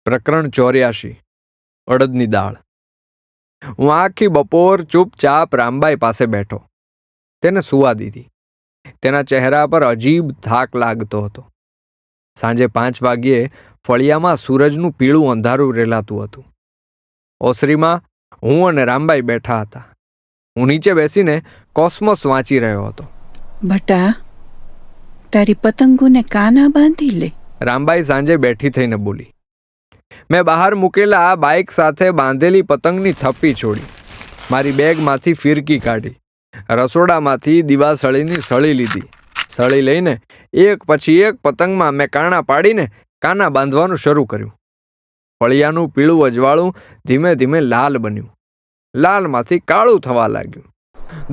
પ્રકરણ 84 અડદની દાળ. હું આખી બપોર ચૂપચાપ રામબાઈ પાસે બેઠો. તેને સુવા દીધી. તેના ચહેરા પર અજીબ થાક લાગતો હતો. સાંજે 5 વાગ્યે ફળિયામાં સૂરજનું પીળું અંધારું રેલાતું હતું. ઓસરીમાં હું અને રામબાઈ બેઠા હતા. હું નીચે બેસીને કોસ્મોસ વાંચી રહ્યો હતો. બટા, તારી પતંગોને કાના બાંધી લે. રામબાઈ સાંજે બેઠી થઈને બોલી. મેં બહાર મૂકેલા બાઇક સાથે બાંધેલી પતંગની થપ્પી છોડી. મારી બેગમાંથી ફિરકી કાઢી. રસોડામાંથી દિવાસળીની સળી લીધી. સળી લઈને એક પછી એક પતંગમાં મેં કાણા પાડીને કાના બાંધવાનું શરૂ કર્યું. ફળિયાનું પીળું અજવાળું ધીમે ધીમે લાલ બન્યું. લાલમાંથી કાળું થવા લાગ્યું.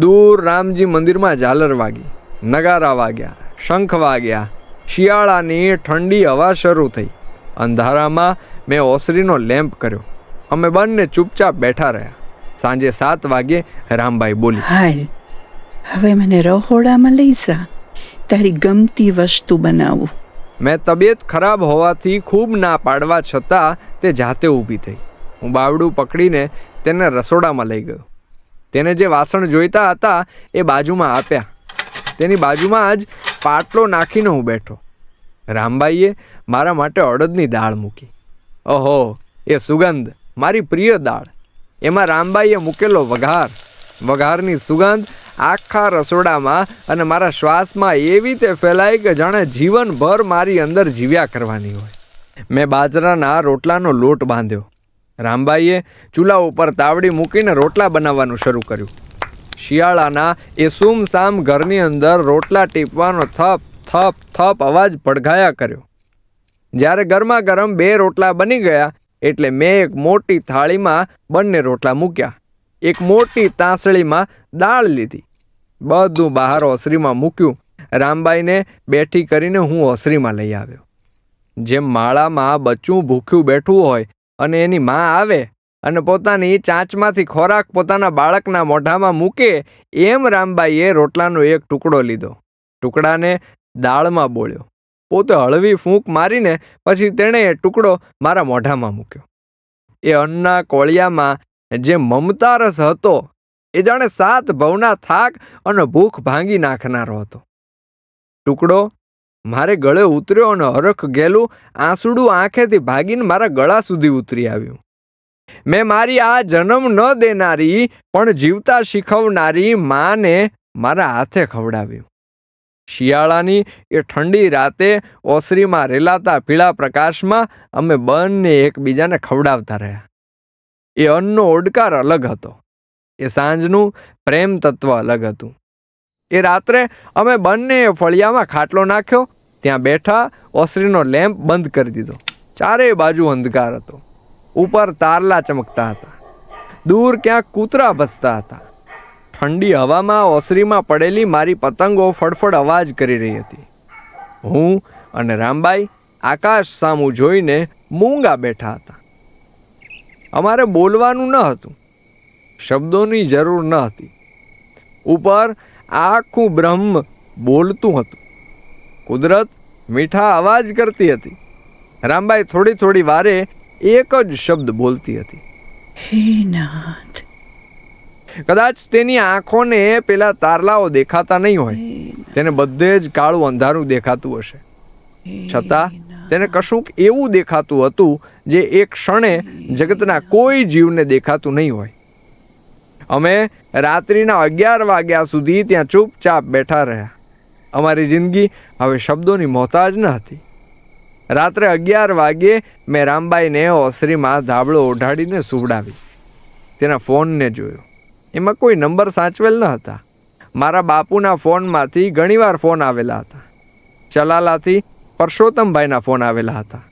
દૂર રામજી મંદિરમાં ઝાલર વાગી, નગારા વાગ્યા, શંખ વાગ્યા. શિયાળાની ઠંડી હવા શરૂ થઈ. અંધારામાં મેં ઓસરીનો લેમ્પ કર્યો. અમે બંને ચૂપચાપ બેઠા રહ્યા. સાંજે 7 વાગ્યે રામબાઈ બોલી, હાલ, હવે મને રહોડામાં લઈ જા, તારી ગમતી વસ્તુ બનાવું. મેં તબિયત ખરાબ હોવાથી ખૂબ ના પાડવા છતાં તે જાતે ઊભી થઈ. હું બાવડું પકડીને તેને રસોડામાં લઈ ગયો. તેને જે વાસણ જોઈતા હતા એ બાજુમાં આપ્યા. તેની બાજુમાં જ પાટલો નાખીને હું બેઠો. રામબાઈએ મારા માટે અડદની દાળ મૂકી. ઓહો, એ સુગંધ! મારી પ્રિય દાળ. એમાં રામબાઈએ મૂકેલો વઘાર. વઘારની સુગંધ આખા રસોડામાં અને મારા શ્વાસમાં એવી રીતે ફેલાઈ કે જાણે જીવનભર મારી અંદર જીવ્યા કરવાની હોય. મેં બાજરાના રોટલાનો લોટ બાંધ્યો. રામબાઈએ ચૂલા ઉપર તાવડી મૂકીને રોટલા બનાવવાનું શરૂ કર્યું. શિયાળાના એ સૂમસામ ઘરની અંદર રોટલા ટીપવાનો થપ થપ થપ અવાજ પડઘાયા કર્યો. જ્યારે ગરમા ગરમ 2 રોટલા બની ગયા એટલે મેં એક મોટી થાળીમાં બંને રોટલા મૂક્યા. એક મોટી તાંસળીમાં દાળ લીધી. બધું બહાર ઓસરીમાં મૂક્યું. રામબાઈને બેઠી કરીને હું ઓસરીમાં લઈ આવ્યો. જેમ માળામાં બચ્ચું ભૂખ્યું બેઠું હોય અને એની માં આવે અને પોતાની ચાંચમાંથી ખોરાક પોતાના બાળકના મોઢામાં મૂકે, એમ રામબાઈએ રોટલાનો એક ટુકડો લીધો. ટુકડાને દાળમાં બોળ્યો. પોતે હળવી ફૂંક મારીને પછી તેણે એ ટુકડો મારા મોઢામાં મૂક્યો. એ અન્નના કોળિયામાં જે મમતા રસ હતો એ જાણે 7 ભવના થાક અને ભૂખ ભાંગી નાખનારો હતો. ટુકડો મારે ગળે ઉતર્યો અને હરખ ગયેલું આંસુડું આંખેથી ભાગીને મારા ગળા સુધી ઉતરી આવ્યું. મેં મારી આ જન્મ ન દેનારી પણ જીવતા શીખવનારી માને મારા હાથે ખવડાવ્યું. શિયાળાની એ ઠંડી રાતે ઓસરીમાં રેલાતા પીળા પ્રકાશમાં અમે બંને એકબીજાને ખવડાવતા રહ્યા. એ અન્નનો ઓડકાર અલગ હતો. એ સાંજનું પ્રેમ તત્વ અલગ હતું. એ રાત્રે અમે બંને ફળિયામાં ખાટલો નાખ્યો. ત્યાં બેઠા ઓસરીનો લેમ્પ બંધ કરી દીધો. ચારેય બાજુ અંધકાર હતો. ઉપર તારલા ચમકતા હતા. દૂર ક્યાંક કૂતરા ભસતા હતા. ઠંડી હવામાં ઓસરીમાં પડેલી મારી પતંગો ફડફડ અવાજ કરી રહી હતી. હું અને રામબાઈ આકાશ સામું જોઈને મૂંગા બેઠા હતા. અમારે બોલવાનું ન હતું. શબ્દોની જરૂર ન હતી. ઉપર આખું બ્રહ્મ બોલતું હતું. કુદરત મીઠા અવાજ કરતી હતી. રામબાઈ થોડી થોડી વારે એક જ શબ્દ બોલતી હતી, હે નાથ. કદાચ તેની આંખોને પેલા તારલાઓ દેખાતા નહીં હોય. તેને બધે જ કાળું અંધારું દેખાતું હશે. છતાં તેને કશુંક એવું દેખાતું હતું જે એક ક્ષણે જગતના કોઈ જીવને દેખાતું નહીં હોય. અમે રાત્રિના 11 વાગ્યા સુધી ત્યાં ચૂપચાપ બેઠા રહ્યા. અમારી જિંદગી હવે શબ્દોની મોહતાજ ન હતી. રાત્રે 11 વાગ્યે મેં રામબાઈને ઓસરીમાં ધાબળો ઓઢાડીને સુવડાવી. તેના ફોનને જોયો. એમાં કોઈ નંબર સાચવેલ ન હતા. મારા બાપુના ફોનમાંથી ઘણીવાર ફોન આવેલા હતા. ચલાલાથી પરસોત્તમભાઈના ફોન આવેલા હતા.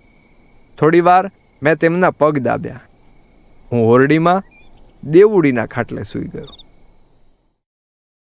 થોડીવાર મેં તેમના પગ દાબ્યા. હું ઓરડીમાં દેવુડીના ખાટલે સૂઈ ગયો.